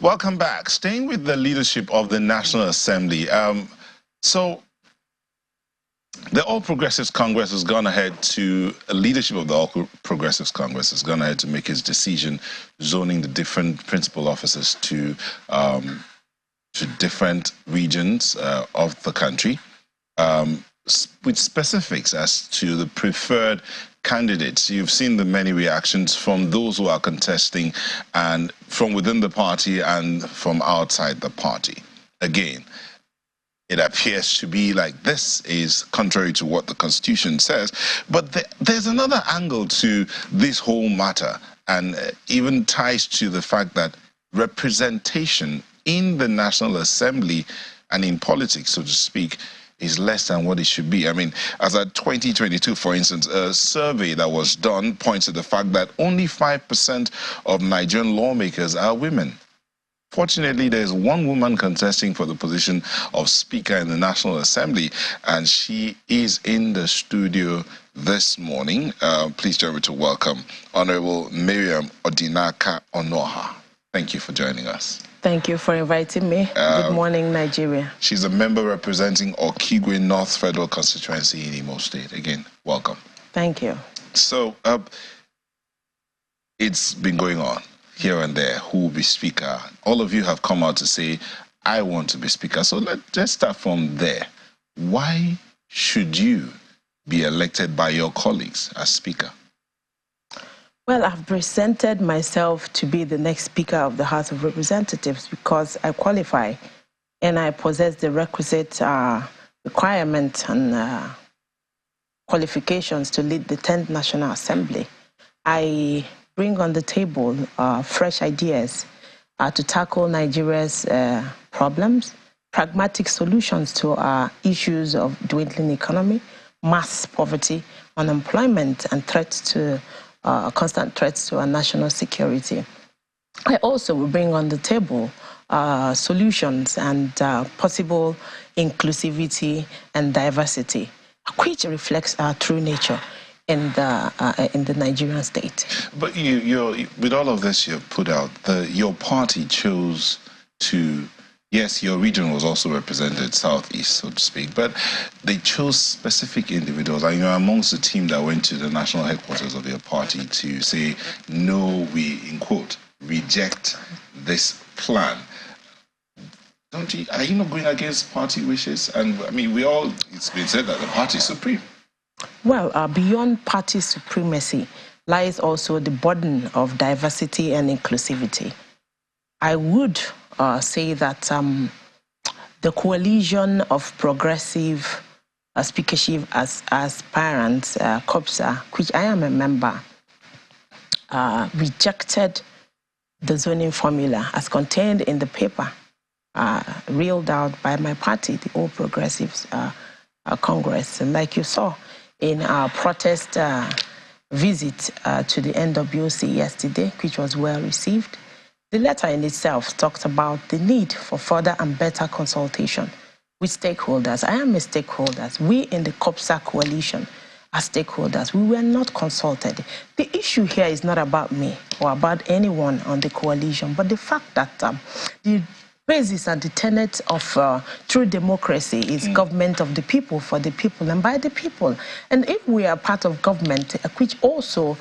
Welcome back. Staying with the leadership of the National Assembly. So the All Progressives Congress has gone ahead to, leadership of the All Progressives Congress has gone ahead to make its decision zoning the different principal officers to different regions of the country, with specifics as to the preferred candidates. You've seen the many reactions from those who are contesting, and from within the party and from outside the party. Again, it appears to be like this is contrary to what the Constitution says, but there's another angle to this whole matter, and even ties to the fact that representation in the National Assembly and in politics, so to speak, is less than what it should be. I mean, as at 2022, for instance, a survey that was done points to the fact that only 5% of Nigerian lawmakers are women. Fortunately, there's one woman contesting for the position of Speaker in the National Assembly, and she is in the studio this morning. Please join me to welcome Honorable Miriam Odinaka Onuoha. Thank you for joining us. Thank you for inviting me. Good morning, Nigeria. She's a member representing Okigwe North Federal Constituency in Imo State. Again, welcome. Thank you. So, it's been going on here and there. Who will be Speaker? All of you have come out to say, I want to be Speaker. So let's start from there. Why should you be elected by your colleagues as Speaker? Well, I've presented myself to be the next Speaker of the House of Representatives because I qualify and I possess the requisite requirements and qualifications to lead the 10th National Assembly. I bring on the table fresh ideas to tackle Nigeria's problems, pragmatic solutions to our issues of dwindling economy, mass poverty, unemployment, and constant threats to our national security. I also will bring on the table solutions and possible inclusivity and diversity, which reflects our true nature in the Nigerian state. But with all of this you've put out, your party chose to, yes, your region was also represented, Southeast, so to speak, but they chose specific individuals, and you're amongst the team that went to the national headquarters of your party to say, no, we, in quote, reject this plan. Are you not going against party wishes? And I mean, it's been said that the party is supreme. Well, beyond party supremacy lies also the burden of diversity and inclusivity. I would say that the coalition of progressive speakership as aspirants, COPSA, which I am a member, rejected the zoning formula as contained in the paper reeled out by my party, the All Progressives Congress. And like you saw in our protest visit to the NWC yesterday, which was well received, the letter in itself talks about the need for further and better consultation with stakeholders. I am a stakeholder. We in the COPSA coalition are stakeholders. We were not consulted. The issue here is not about me or about anyone on the coalition, but the fact that the basis and the tenet of true democracy is government of the people, for the people, and by the people. And if we are part of government, which also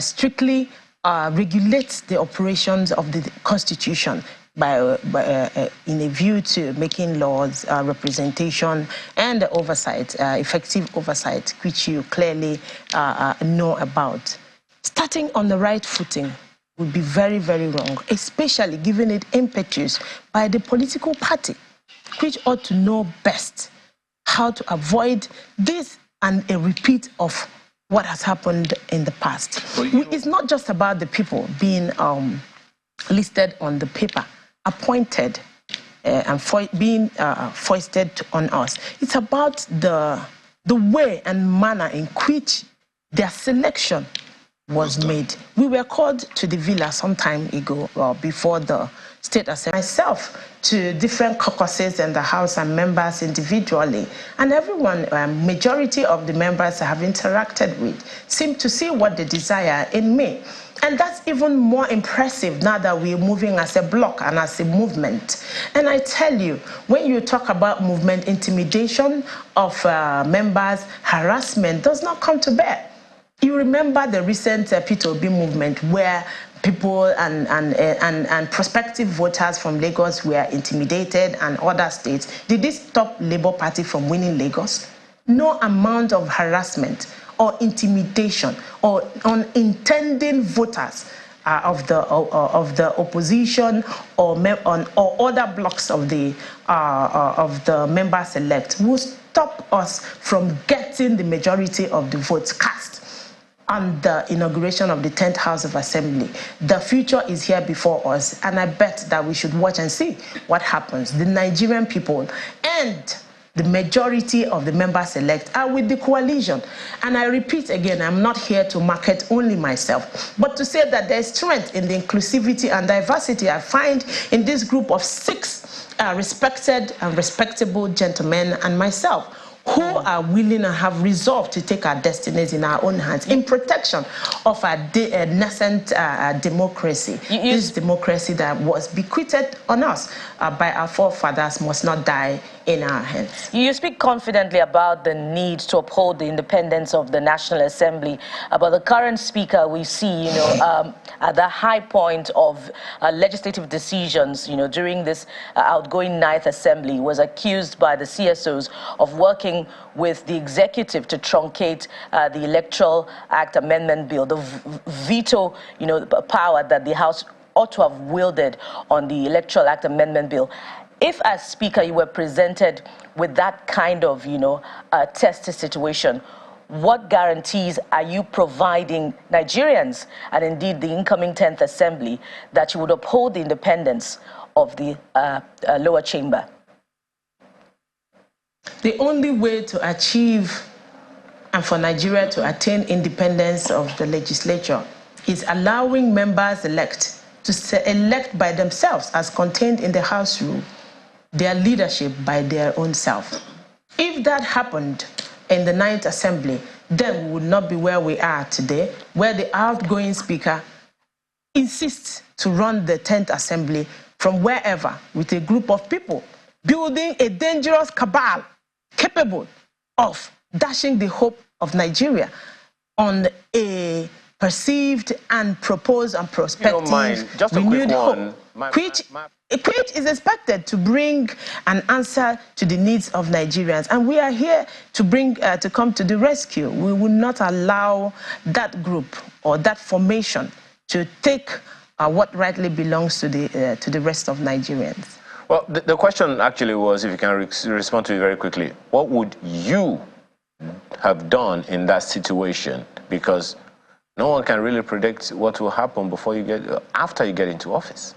strictly regulates the operations of the Constitution in a view to making laws, representation, and oversight, effective oversight, which you clearly know about. Starting on the right footing would be very, very wrong, especially given it impetus by the political party, which ought to know best how to avoid this and a repeat of what has happened in the past. It's not just about the people being listed on the paper, appointed and being foisted on us. It's about the way and manner in which their selection was made. We were called to the villa some time ago, before the State Assembly, myself to different caucuses in the House and members individually, and everyone, majority of the members I have interacted with, seem to see what they desire in me. And that's even more impressive now that we're moving as a bloc and as a movement. And I tell you, when you talk about movement, intimidation of members, harassment does not come to bear. You remember the recent P2B movement where people and prospective voters from Lagos were intimidated and other states. Did this stop Labour Party from winning Lagos? No amount of harassment or intimidation or unintending voters of the opposition or other blocks of the members elect will stop us from getting the majority of the votes cast on the inauguration of the 10th House of Assembly. The future is here before us, and I bet that we should watch and see what happens. The Nigerian people and the majority of the members elect are with the coalition. And I repeat again, I'm not here to market only myself, but to say that there's strength in the inclusivity and diversity I find in this group of 6 respected and respectable gentlemen and myself, who are willing and have resolved to take our destinies in our own hands in protection of our nascent democracy. This democracy that was bequeathed on us by our forefathers must not die in our hands. You speak confidently about the need to uphold the independence of the National Assembly, but the current speaker we see, at the high point of legislative decisions, during this outgoing 9th Assembly, was accused by the CSOs of working with the executive to truncate the Electoral Act Amendment Bill, the veto, the power that the House ought to have wielded on the Electoral Act Amendment Bill. If, as Speaker, you were presented with that kind of, testy situation, what guarantees are you providing Nigerians and indeed the incoming 10th Assembly that you would uphold the independence of the lower chamber? The only way to achieve and for Nigeria to attain independence of the legislature is allowing members elect to elect by themselves, as contained in the House rule, their leadership by their own self. If that happened in the 9th Assembly, then we would not be where we are today, where the outgoing speaker insists to run the 10th Assembly from wherever with a group of people, building a dangerous cabal capable of dashing the hope of Nigeria on a perceived and proposed and prospective renewed hope, which is expected to bring an answer to the needs of Nigerians. And we are here to come to the rescue. We will not allow that group or that formation to take what rightly belongs to the rest of Nigerians. Well, the question actually was, if you can respond to it very quickly, what would you have done in that situation? Because no one can really predict what will happen after you get into office.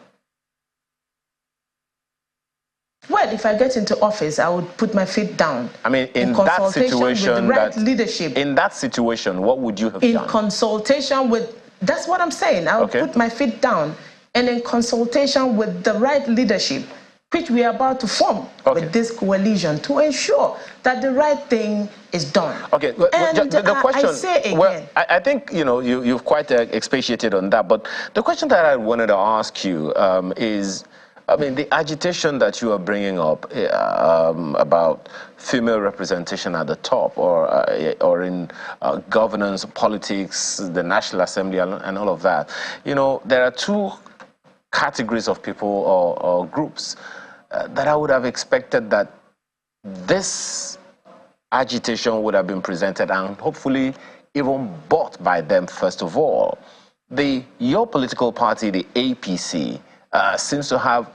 Well, if I get into office, I would put my feet down. I mean, in that situation, with the right leadership. In that situation, what would you have done? In consultation with, that's what I'm saying. I would put my feet down, and in consultation with the right leadership, which we are about to form with this coalition, to ensure that the right thing is done. Okay, and the question, I say again, well, I think you've quite expatiated on that, but the question that I wanted to ask you is, I mean, the agitation that you are bringing up about female representation at the top, or in governance, politics, the National Assembly, and all of that. There are 2 categories of people or groups that I would have expected that this agitation would have been presented and hopefully even bought by them first of all. Your political party, the APC, seems to have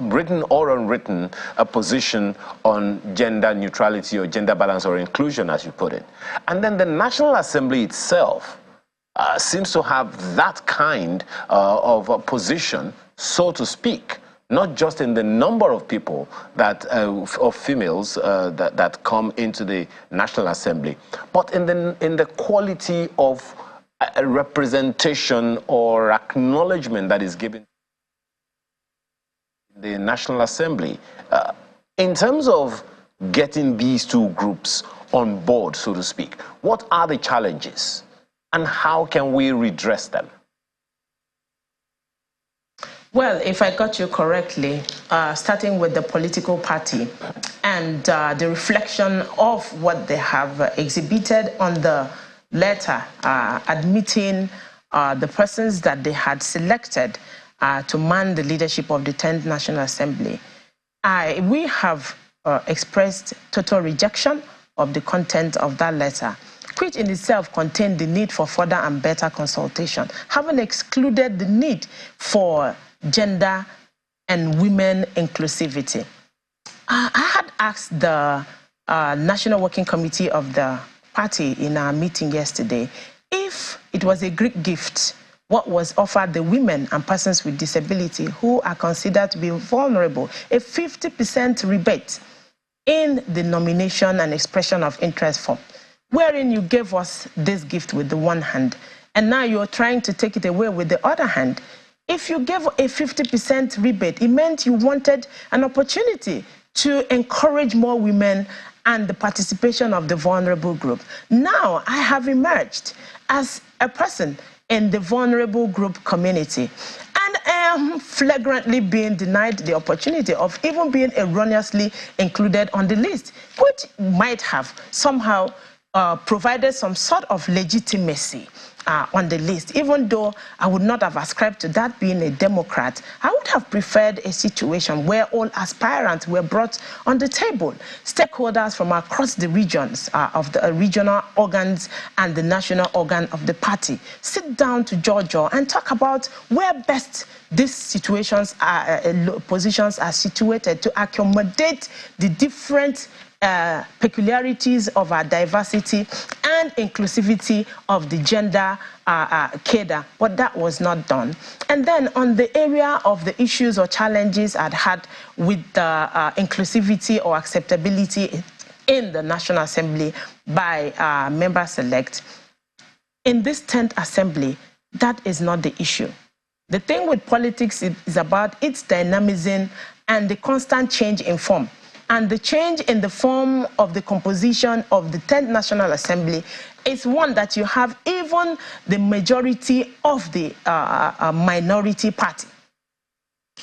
written or unwritten a position on gender neutrality or gender balance or inclusion, as you put it. And then the National Assembly itself seems to have that kind of a position, so to speak, not just in the number of people of females that come into the National Assembly, but in the quality of representation or acknowledgement that is given in the National Assembly. In terms of getting these 2 groups on board, so to speak, what are the challenges and how can we redress them? Well, if I got you correctly, starting with the political party and the reflection of what they have exhibited on the letter admitting the persons that they had selected to man the leadership of the 10th National Assembly, we have expressed total rejection of the content of that letter, which in itself contained the need for further and better consultation, having excluded the need for gender and women inclusivity. I had asked the National Working Committee of the party in our meeting yesterday if it was a great gift what was offered the women and persons with disability who are considered to be vulnerable, a 50% rebate in the nomination and expression of interest form, wherein you gave us this gift with the one hand, and now you're trying to take it away with the other hand. If you gave a 50% rebate, it meant you wanted an opportunity to encourage more women and the participation of the vulnerable group. Now I have emerged as a person in the vulnerable group community, and I am flagrantly being denied the opportunity of even being erroneously included on the list, which might have somehow provided some sort of legitimacy on the list. Even though I would not have ascribed to that being a Democrat, I would have preferred a situation where all aspirants were brought on the table. Stakeholders from across the regions of the regional organs and the national organ of the party sit down to Georgia and talk about where best these situations positions are situated to accommodate the different peculiarities of our diversity and inclusivity of the gender cadre, but that was not done. And then on the area of the issues or challenges I'd had with the inclusivity or acceptability in the National Assembly by members-elect, in this 10th Assembly, that is not the issue. The thing with politics is about its dynamism and the constant change in form. And the change in the form of the composition of the 10th National Assembly is one that you have even the majority of the minority party.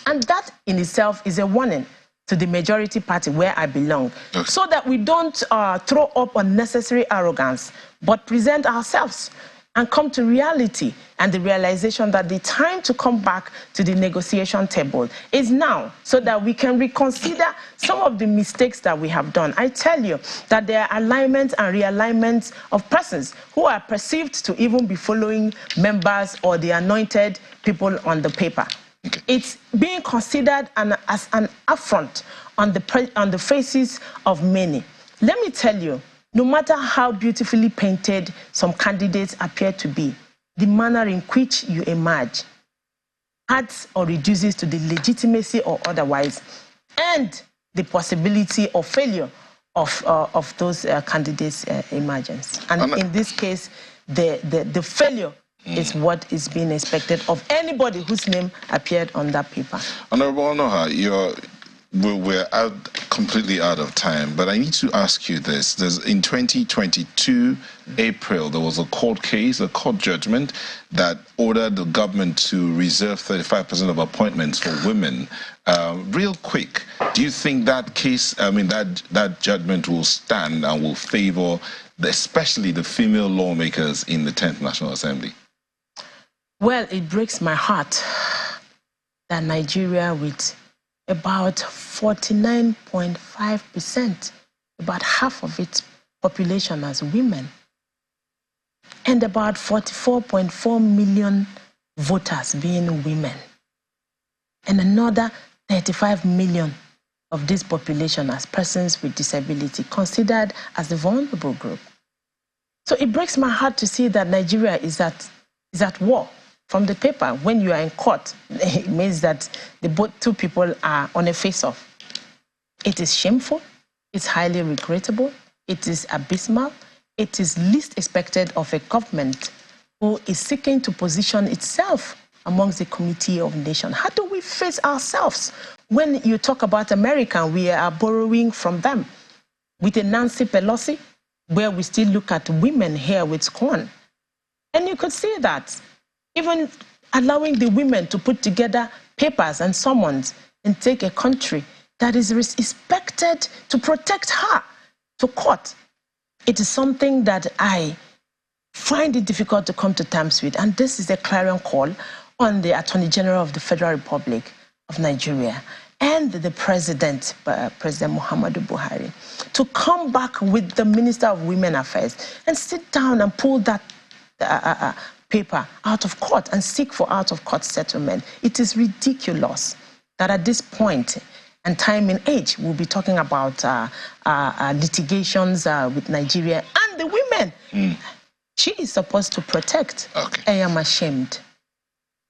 And that in itself is a warning to the majority party where I belong, so that we don't throw up unnecessary arrogance, but present ourselves and come to reality and the realization that the time to come back to the negotiation table is now, so that we can reconsider some of the mistakes that we have done. I tell you that there are alignments and realignments of persons who are perceived to even be following members or the anointed people on the paper. Okay. It's being considered as an affront on the faces of many. Let me tell you, no matter how beautifully painted some candidates appear to be, the manner in which you emerge adds or reduces to the legitimacy or otherwise, and the possibility of failure of those candidates' emergence. And in this case, the failure is what is being expected of anybody whose name appeared on that paper. Honorable Onuoha, we're completely out of time, but I need to ask you this. In 2022, April, there was a court case, a court judgment that ordered the government to reserve 35% of appointments for women. Real quick, do you think that case, that judgment will stand and will favor especially the female lawmakers in the 10th National Assembly? Well, it breaks my heart that Nigeria, with about 49.5%, about half of its population as women, and about 44.4 million voters being women, and another 35 million of this population as persons with disability, considered as the vulnerable group. So it breaks my heart to see that Nigeria is at war. From the paper, when you are in court, it means that two people are on a face-off. It is shameful, it's highly regrettable, it is abysmal, it is least expected of a government who is seeking to position itself amongst the Committee of Nations. How do we face ourselves? When you talk about America, we are borrowing from them. With a Nancy Pelosi, where we still look at women here with scorn. And you could see that even allowing the women to put together papers and summons and take a country that is expected to protect her to court. It is something that I find it difficult to come to terms with, and this is a clarion call on the Attorney General of the Federal Republic of Nigeria and the President, President Muhammadu Buhari, to come back with the Minister of Women Affairs and sit down and pull that paper out of court and seek for out-of-court settlement. It is ridiculous that at this point and time and age, we'll be talking about litigations with Nigeria and the women. She is supposed to protect. Okay. I am ashamed.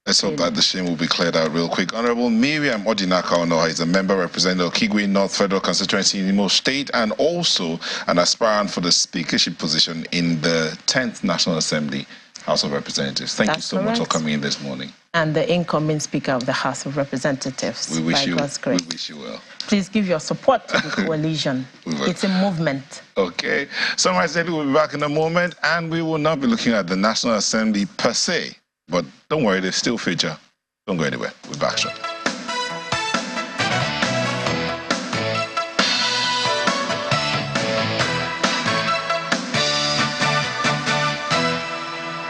Let's hope that the shame will be cleared out real quick. Honorable Miriam Odinaka Onuoha is a member representing Okigwe North Federal Constituency in Imo State and also an aspirant for the speakership position in the 10th National Assembly, House of Representatives. Thank you so much for coming in this morning. And the incoming Speaker of the House of Representatives. We wish you well. Please give your support to the coalition. It's a movement. Okay. Sunrise Daily will be back in a moment, and we will not be looking at the National Assembly per se. But don't worry, they still feature. Don't go anywhere. We'll be back shortly.